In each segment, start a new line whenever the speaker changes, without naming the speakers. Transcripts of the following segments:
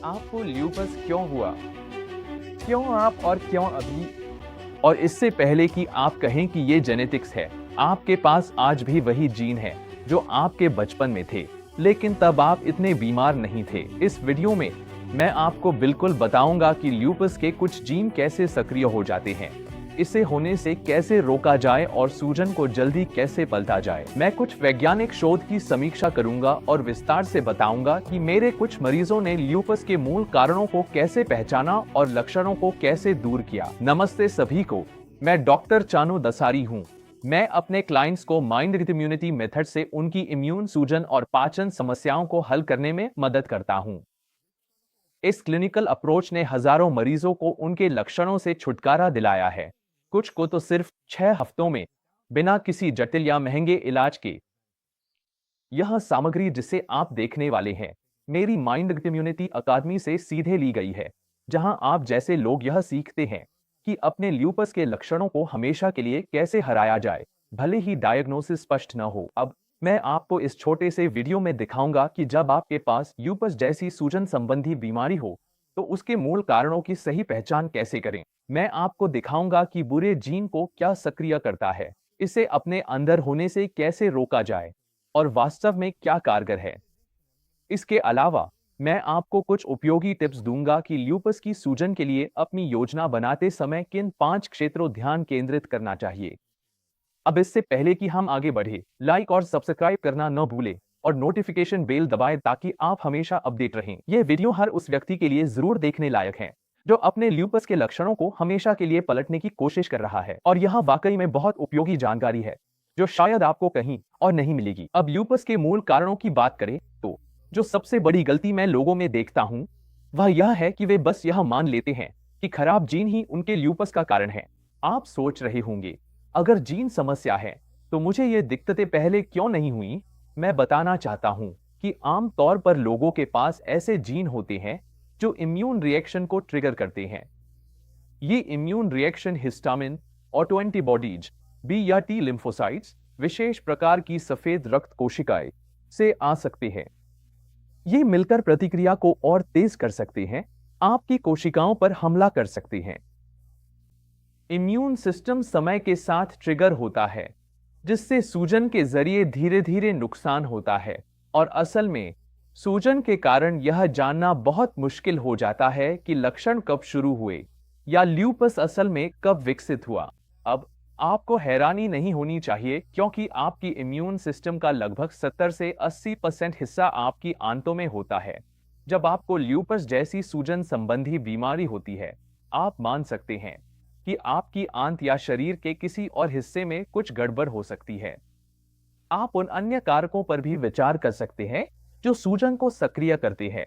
आपको ल्यूपस क्यों हुआ? क्यों आप और क्यों अभी? और इससे पहले कि आप कहें कि ये जेनेटिक्स है, आपके पास आज भी वही जीन है जो आपके बचपन में थे, लेकिन तब आप इतने बीमार नहीं थे। इस वीडियो में मैं आपको बिल्कुल बताऊंगा कि ल्यूपस के कुछ जीन कैसे सक्रिय हो जाते हैं, इसे होने से कैसे रोका जाए और सूजन को जल्दी कैसे पलटा जाए। मैं कुछ वैज्ञानिक शोध की समीक्षा करूंगा और विस्तार से बताऊंगा कि मेरे कुछ मरीजों ने ल्यूपस के मूल कारणों को कैसे पहचाना और लक्षणों को कैसे दूर किया। नमस्ते सभी को, मैं डॉक्टर चानू दसारी हूँ। मैं अपने क्लाइंट्स को माइंड इम्यूनिटी मेथड से उनकी इम्यून, सूजन और पाचन समस्याओं को हल करने में मदद करता हूँ। इस क्लिनिकल अप्रोच ने हजारों मरीजों को उनके लक्षणों से छुटकारा दिलाया है, कुछ को तो सिर्फ 6 हफ्तों में, बिना किसी जटिल या महंगे इलाज के। यह सामग्री जिसे आप देखने वाले हैं, मेरी माइंड इम्यूनिटी अकादमी से सीधे ली गई है, जहां आप जैसे लोग यह सीखते हैं कि अपने ल्यूपस के लक्षणों को हमेशा के लिए कैसे हराया जाए, भले ही डायग्नोसिस स्पष्ट न हो। अब मैं आपको इस छोटे से वीडियो में दिखाऊंगा कि जब आपके पास ल्यूपस जैसी सूजन संबंधी बीमारी हो, तो उसके मूल कारणों की सही पहचान कैसे करें। मैं आपको दिखाऊंगा कि बुरे जीन को क्या सक्रिय करता है, इसे अपने अंदर होने से कैसे रोका जाए और वास्तव में क्या कारगर है। इसके अलावा मैं आपको कुछ उपयोगी टिप्स दूंगा कि ल्यूपस की सूजन के लिए अपनी योजना बनाते समय किन 5 क्षेत्रों ध्यान केंद्रित करना चाहिए। अब इससे पहले कि हम आगे बढ़े, लाइक और सब्सक्राइब करना न भूलें और नोटिफिकेशन बेल दबाएं ताकि आप हमेशा अपडेट रहें। यह वीडियो हर उस व्यक्ति के लिए जरूर देखने लायक है जो अपने ल्यूपस के लक्षणों को हमेशा के लिए पलटने की कोशिश कर रहा है, और यह वाकई में बहुत उपयोगी जानकारी है जो शायद आपको कहीं और नहीं मिलेगी। अब ल्यूपस के मूल कारणों की बात करें तो जो सबसे बड़ी गलती मैं लोगों में देखता हूं, वह यह है कि वे बस यह मान लेते हैं कि खराब जीन ही उनके ल्यूपस का कारण है। आप सोच रहे होंगे, अगर जीन समस्या है तो मुझे ये दिक्कतें पहले क्यों नहीं हुई? मैं बताना चाहता हूं कि आम तौर पर लोगों के पास ऐसे जीन होते हैं जो इम्यून रिएक्शन को ट्रिगर करते हैं। ये immune reaction histamine, auto antibodies, B या टी लिम्फोसाइट्स, विशेष प्रकार की सफेद रक्त कोशिकाएं से आ सकते हैं। ये मिलकर प्रतिक्रिया को और तेज कर सकते हैं, आपकी कोशिकाओं पर हमला कर सकते हैं। इम्यून सिस्टम समय के साथ ट्रिगर होता है, जिससे सूजन के जरिए धीरे धीरे नुकसान होता है, और असल में सूजन के कारण यह जानना बहुत मुश्किल हो जाता है कि लक्षण कब शुरू हुए या ल्यूपस असल में कब विकसित हुआ। अब आपको हैरानी नहीं होनी चाहिए, क्योंकि आपकी इम्यून सिस्टम का लगभग 70 से 80% हिस्सा आपकी आंतों में होता है। जब आपको ल्यूपस जैसी सूजन संबंधी बीमारी होती है, आप मान सकते हैं कि आपकी आंत या शरीर के किसी और हिस्से में कुछ गड़बड़ हो सकती है। आप उन अन्य कारकों पर भी विचार कर सकते हैं जो सूजन को सक्रिय करते हैं।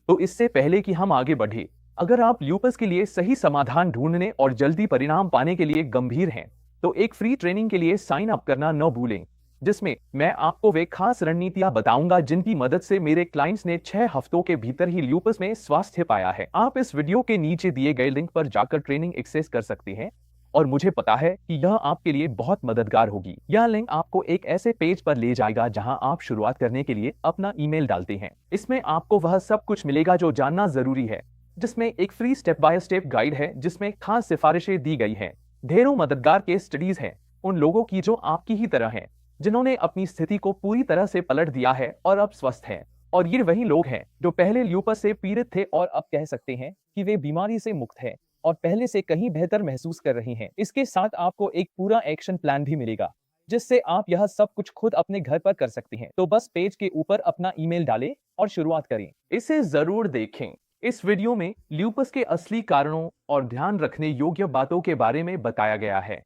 तो इससे पहले कि हम आगे बढ़े, अगर आप ल्यूपस के लिए सही समाधान ढूंढने और जल्दी परिणाम पाने के लिए गंभीर हैं, तो एक फ्री ट्रेनिंग के लिए साइन अप करना न भूलें, जिसमें मैं आपको वे खास रणनीतियां बताऊंगा जिनकी मदद से मेरे क्लाइंट्स ने 6 हफ्तों के भीतर ही ल्यूपस में स्वास्थ्य पाया है। आप इस वीडियो के नीचे दिए गए लिंक पर जाकर ट्रेनिंग एक्सेस कर सकते हैं, और मुझे पता है कि यह आपके लिए बहुत मददगार होगी। यह लिंक आपको एक ऐसे पेज पर ले जाएगा जहां आप शुरुआत करने के लिए अपना ईमेल डालते हैं। इसमें आपको वह सब कुछ मिलेगा जो जानना जरूरी है, जिसमें एक free step by step guide है जिसमें खास सिफारिशें दी गई हैं। ढेरों मददगार केस स्टडीज हैं उन लोगों की जो आपकी ही तरह हैं, जिन्होंने अपनी स्थिति को पूरी तरह से पलट दिया है और अब स्वस्थ हैं। और ये वही लोग हैं जो पहले ल्यूपस से पीड़ित थे और अब कह सकते हैं कि वे बीमारी से मुक्त हैं और पहले से कहीं बेहतर महसूस कर रही हैं। इसके साथ आपको एक पूरा एक्शन प्लान भी मिलेगा, जिससे आप यह सब कुछ खुद अपने घर पर कर सकते हैं। तो बस पेज के ऊपर अपना ईमेल डालें और शुरुआत करें। इसे जरूर देखें। इस वीडियो में ल्यूपस के असली कारणों और ध्यान रखने योग्य बातों के बारे में बताया गया है।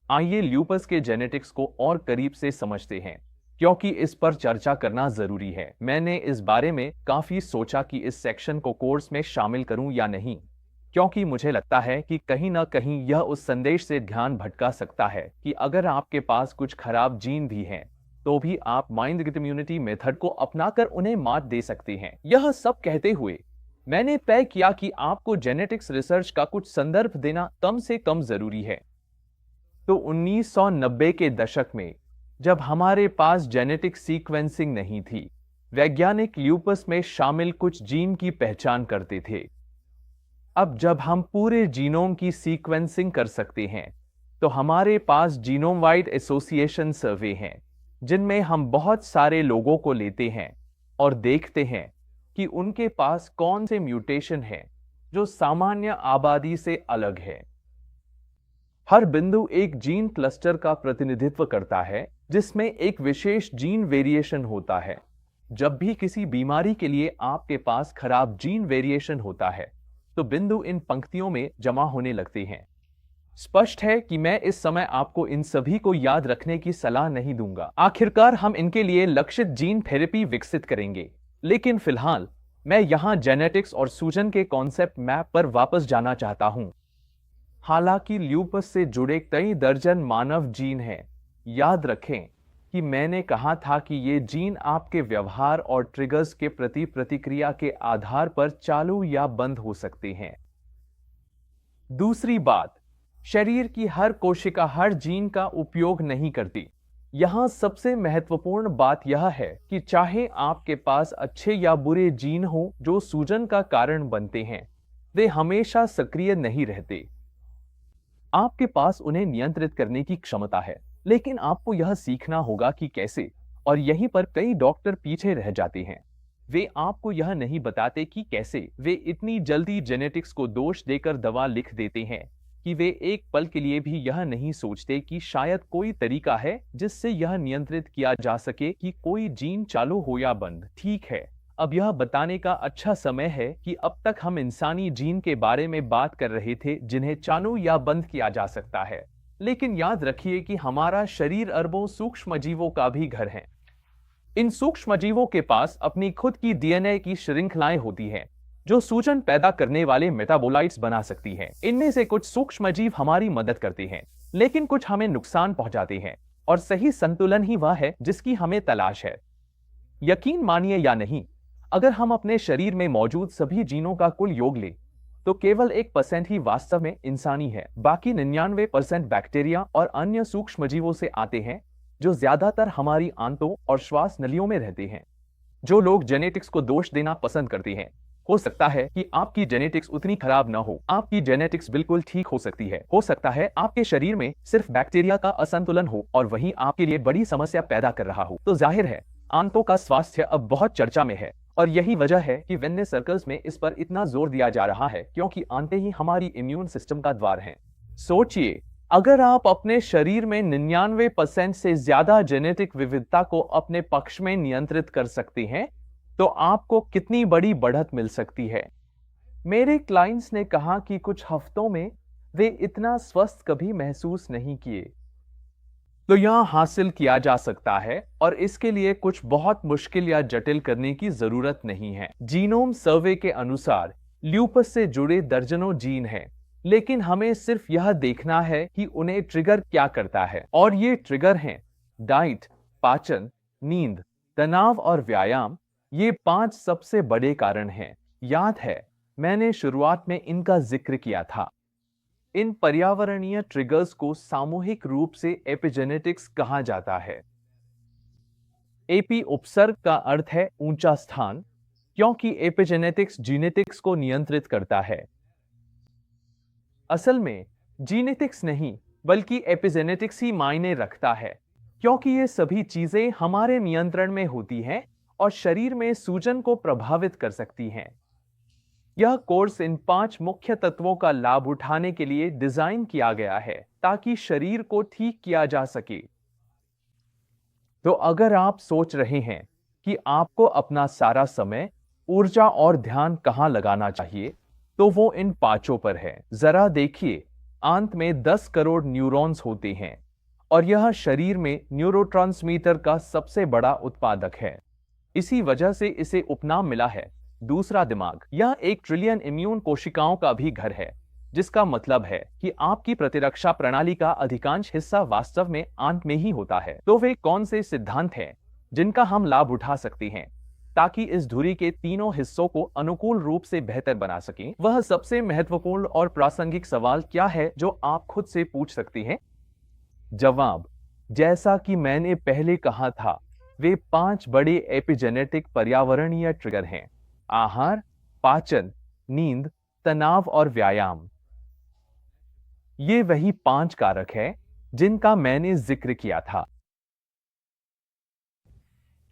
आइए ल्यूपस के जेनेटिक्स को और करीब से समझते हैं, क्योंकि इस पर चर्चा करना जरूरी है। मैंने इस बारे में काफी सोचा कि इस सेक्शन को कोर्स में शामिल करूं या नहीं, क्योंकि मुझे लगता है कि कहीं ना कहीं यह उस संदेश से ध्यान भटका सकता है कि अगर आपके पास कुछ खराब जीन भी हैं, तो भी आप माइंड इम्यूनिटी मेथड को अपनाकर उन्हें मात दे सकते हैं। यह सब कहते हुए मैंने तय किया कि आपको जेनेटिक्स रिसर्च का कुछ संदर्भ देना कम से कम जरूरी है। तो 1990 के दशक में, जब हमारे पास जेनेटिक सीक्वेंसिंग नहीं थी, वैज्ञानिक ल्यूपस में शामिल कुछ जीन की पहचान करते थे। अब जब हम पूरे जीनोम की सीक्वेंसिंग कर सकते हैं, तो हमारे पास जीनोम वाइड एसोसिएशन सर्वे हैं, जिनमें हम बहुत सारे लोगों को लेते हैं और देखते हैं कि उनके पास कौन से म्यूटेशन हैं जो सामान्य आबादी से अलग है। हर बिंदु एक जीन क्लस्टर का प्रतिनिधित्व करता है, जिसमें एक विशेष जीन वेरिएशन होता है। जब भी किसी बीमारी के लिए आपके पास खराब जीन वेरिएशन होता है, तो बिंदु इन पंक्तियों में जमा होने लगते हैं। स्पष्ट है कि मैं इस समय आपको इन सभी को याद रखने की सलाह नहीं दूंगा। आखिरकार हम इनके लिए लक्षित जीन थेरेपी विकसित करेंगे, लेकिन फिलहाल मैं यहां जेनेटिक्स और सूजन के कॉन्सेप्ट मैप पर वापस जाना चाहता हूं। हालांकि ल्यूपस से जुड़े कई दर्जन मानव जीन हैं, याद रखें कि मैंने कहा था कि ये जीन आपके व्यवहार और ट्रिगर्स के प्रति प्रतिक्रिया के आधार पर चालू या बंद हो सकते हैं। दूसरी बात, शरीर की हर कोशिका हर जीन का उपयोग नहीं करती। यहां सबसे महत्वपूर्ण बात यह है कि चाहे आपके पास अच्छे या बुरे जीन हो जो सूजन का कारण बनते हैं, वे हमेशा सक्रिय नहीं रहते। आपके पास उन्हें नियंत्रित करने की क्षमता है, लेकिन आपको यह सीखना होगा कि कैसे, और यहीं पर कई डॉक्टर पीछे रह जाते हैं। वे आपको यह नहीं बताते कि कैसे। वे इतनी जल्दी जेनेटिक्स को दोष देकर दवा लिख देते हैं कि वे एक पल के लिए भी यह नहीं सोचते कि शायद कोई तरीका है जिससे यह नियंत्रित किया जा सके कि कोई जीन चालू हो या बंद। ठीक है, अब यह बताने का अच्छा समय है कि अब तक हम इंसानी जीन के बारे में बात कर रहे थे जिन्हें चालू या बंद किया जा सकता है, लेकिन याद रखिए कि हमारा शरीर अरबों सूक्ष्मजीवों का भी घर है। इन सूक्ष्मजीवों के पास अपनी खुद की डीएनए की श्रृंखलाएं होती हैं, जो सूजन पैदा करने वाले मेटाबोलाइट्स बना सकती हैं। इनमें से कुछ सूक्ष्मजीव हमारी मदद करते हैं, लेकिन कुछ हमें नुकसान पहुंचाते हैं, और सही संतुलन ही वह है जिसकी हमें तलाश है। यकीन मानिए या नहीं, अगर हम अपने शरीर में मौजूद सभी जीनों का कुल योग लें, तो केवल 1% ही वास्तव में इंसानी है। बाकी 99% बैक्टीरिया और अन्य सूक्ष्मजीवों से आते हैं, जो ज्यादातर हमारी आंतों और श्वास नलियों में रहते हैं। जो लोग जेनेटिक्स को दोष देना पसंद करते हैं, हो सकता है कि आपकी जेनेटिक्स उतनी खराब न हो। आपकी जेनेटिक्स बिल्कुल ठीक हो सकती है। हो सकता है आपके शरीर में सिर्फ बैक्टीरिया का असंतुलन हो और वही आपके लिए बड़ी समस्या पैदा कर रहा हो। तो जाहिर है आंतों का स्वास्थ्य अब बहुत चर्चा में है, और यही वजह है कि वेलनेस सर्कल्स में इस पर इतना जोर दिया जा रहा है, क्योंकि आंतें ही हमारी इम्यून सिस्टम का द्वार हैं। सोचिए, अगर आप अपने शरीर में 99% से ज्यादा जेनेटिक विविधता को अपने पक्ष में नियंत्रित कर सकते हैं, तो आपको कितनी बड़ी बढ़त मिल सकती है। मेरे क्लाइंट्स ने कहा कि कुछ हफ्तों में वे इतना स्वस्थ कभी महसूस नहीं किए। तो यह हासिल किया जा सकता है, और इसके लिए कुछ बहुत मुश्किल या जटिल करने की जरूरत नहीं है। जीनोम सर्वे के अनुसार ल्यूपस से जुड़े दर्जनों जीन हैं, लेकिन हमें सिर्फ यह देखना है कि उन्हें ट्रिगर क्या करता है। और ये ट्रिगर हैं डाइट, पाचन, नींद, तनाव और व्यायाम। ये 5 सबसे बड़े कारण हैं। याद है मैंने शुरुआत में इनका जिक्र किया था। इन पर्यावरणीय ट्रिगर्स को सामूहिक रूप से एपिजेनेटिक्स कहा जाता है। एपी उपसर्ग का अर्थ है ऊंचा स्थान, क्योंकि एपिजेनेटिक्स जीनेटिक्स को नियंत्रित करता है। असल में जीनेटिक्स नहीं, बल्कि एपिजेनेटिक्स ही मायने रखता है, क्योंकि ये सभी चीजें हमारे नियंत्रण में होती हैं और शरीर में सूजन को प्रभावित कर सकती हैं। यह कोर्स इन 5 मुख्य तत्वों का लाभ उठाने के लिए डिजाइन किया गया है, ताकि शरीर को ठीक किया जा सके। तो अगर आप सोच रहे हैं कि आपको अपना सारा समय, ऊर्जा और ध्यान कहां लगाना चाहिए, तो वो इन 5 पर है। जरा देखिए, आंत में 10 करोड़ न्यूरॉन्स होते हैं, और यह शरीर में न्यूरोट्रांसमीटर का सबसे बड़ा उत्पादक है। इसी वजह से इसे उपनाम मिला है दूसरा दिमाग। यह 1 ट्रिलियन इम्यून कोशिकाओं का भी घर है, जिसका मतलब है कि आपकी प्रतिरक्षा प्रणाली का अधिकांश हिस्सा वास्तव में आंत में ही होता है। तो वे कौन से सिद्धांत हैं जिनका हम लाभ उठा सकते हैं ताकि इस धुरी के तीनों हिस्सों को अनुकूल रूप से बेहतर बना सकें? वह सबसे महत्वपूर्ण और प्रासंगिक सवाल क्या है जो आप खुद से पूछ सकते हैं? जवाब, जैसा कि मैंने पहले कहा था, वे 5 बड़े एपिजेनेटिक पर्यावरणीय ट्रिगर हैं: आहार, पाचन, नींद, तनाव और व्यायाम। ये वही 5 कारक हैं जिनका मैंने जिक्र किया था।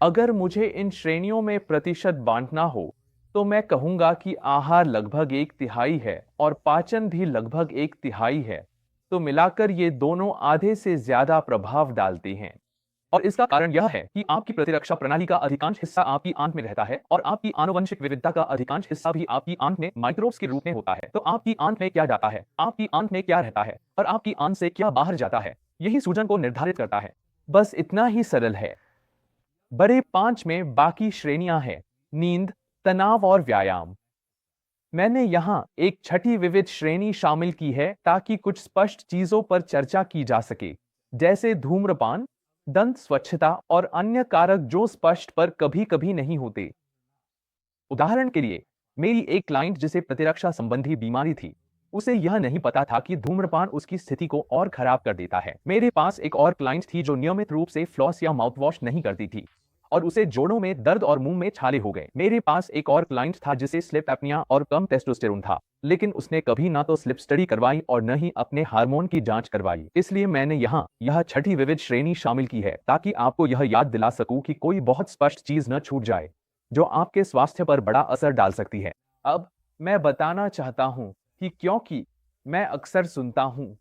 अगर मुझे इन श्रेणियों में प्रतिशत बांटना हो, तो मैं कहूंगा कि आहार लगभग 1/3 है और पाचन भी लगभग 1/3 है। तो मिलाकर ये दोनों आधे से ज्यादा प्रभाव डालते हैं। और इसका कारण यह है कि आपकी प्रतिरक्षा प्रणाली का अधिकांश हिस्सा आपकी आंत में रहता है और आपकी आनुवंशिक विविधता का अधिकांश हिस्सा भी आपकी आंत में माइक्रोब्स के रूप में होता है। तो आपकी आंत में क्या जाता है, आपकी आंत में क्या रहता है और आपकी आंत से क्या बाहर जाता है, यही सूजन को निर्धारित करता है। बस इतना ही सरल है। बड़े 5 में बाकी श्रेणियां हैं: नींद, तनाव और व्यायाम। मैंने यहां एक छठी विविध श्रेणी शामिल की है ताकि कुछ स्पष्ट चीजों पर चर्चा की जा सके, जैसे धूम्रपान, दंत स्वच्छता और अन्य कारक जो स्पष्ट पर कभी कभी नहीं होते। उदाहरण के लिए, मेरी एक क्लाइंट जिसे प्रतिरक्षा संबंधी बीमारी थी, उसे यह नहीं पता था कि धूम्रपान उसकी स्थिति को और खराब कर देता है। मेरे पास एक और क्लाइंट थी जो नियमित रूप से फ्लॉस या माउथवॉश नहीं करती थी और उसे जोड़ों में दर्द और मुंह में छाले हो गए। मेरे पास एक और क्लाइंट था जिसे स्लिप एपनिया और कम टेस्टोस्टेरोन था, लेकिन उसने कभी ना तो स्लिप स्टडी करवाई और न ही अपने हार्मोन की जांच करवाई। इसलिए मैंने यहाँ यह छठी विविध श्रेणी शामिल की है ताकि आपको यह याद दिला सकूं कि कोई बहुत स्पष्ट चीज न छूट जाए जो आपके स्वास्थ्य पर बड़ा असर डाल सकती है। अब मैं बताना चाहता हूं कि क्योंकि मैं अक्सर सुनता हूं,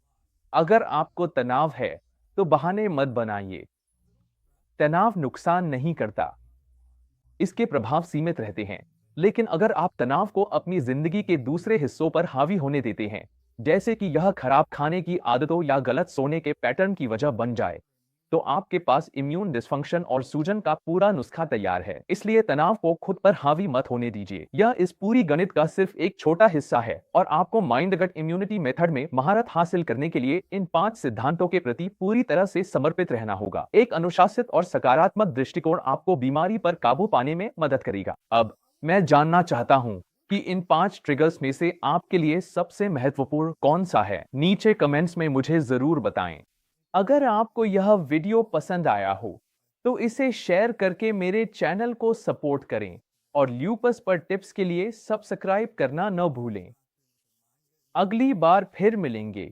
अगर आपको तनाव है तो बहाने मत बनाइए। तनाव नुकसान नहीं करता, इसके प्रभाव सीमित रहते हैं। लेकिन अगर आप तनाव को अपनी जिंदगी के दूसरे हिस्सों पर हावी होने देते हैं, जैसे कि यह खराब खाने की आदतों या गलत सोने के पैटर्न की वजह बन जाए, तो आपके पास इम्यून डिस्फंक्शन और सूजन का पूरा नुस्खा तैयार है। इसलिए तनाव को खुद पर हावी मत होने दीजिए। यह इस पूरी गणित का सिर्फ एक छोटा हिस्सा है और आपको माइंड गट इम्यूनिटी मेथड में महारत हासिल करने के लिए इन 5 सिद्धांतों के प्रति पूरी तरह से समर्पित रहना होगा। एक अनुशासित और सकारात्मक दृष्टिकोण आपको बीमारी पर काबू पाने में मदद करेगा। अब मैं जानना चाहता हूं कि इन 5 ट्रिगर्स में से आपके लिए सबसे महत्वपूर्ण कौन सा है। नीचे कमेंट्स में मुझे जरूर बताएं। अगर आपको यह वीडियो पसंद आया हो तो इसे शेयर करके मेरे चैनल को सपोर्ट करें और ल्यूपस पर टिप्स के लिए सब्सक्राइब करना न भूलें। अगली बार फिर मिलेंगे।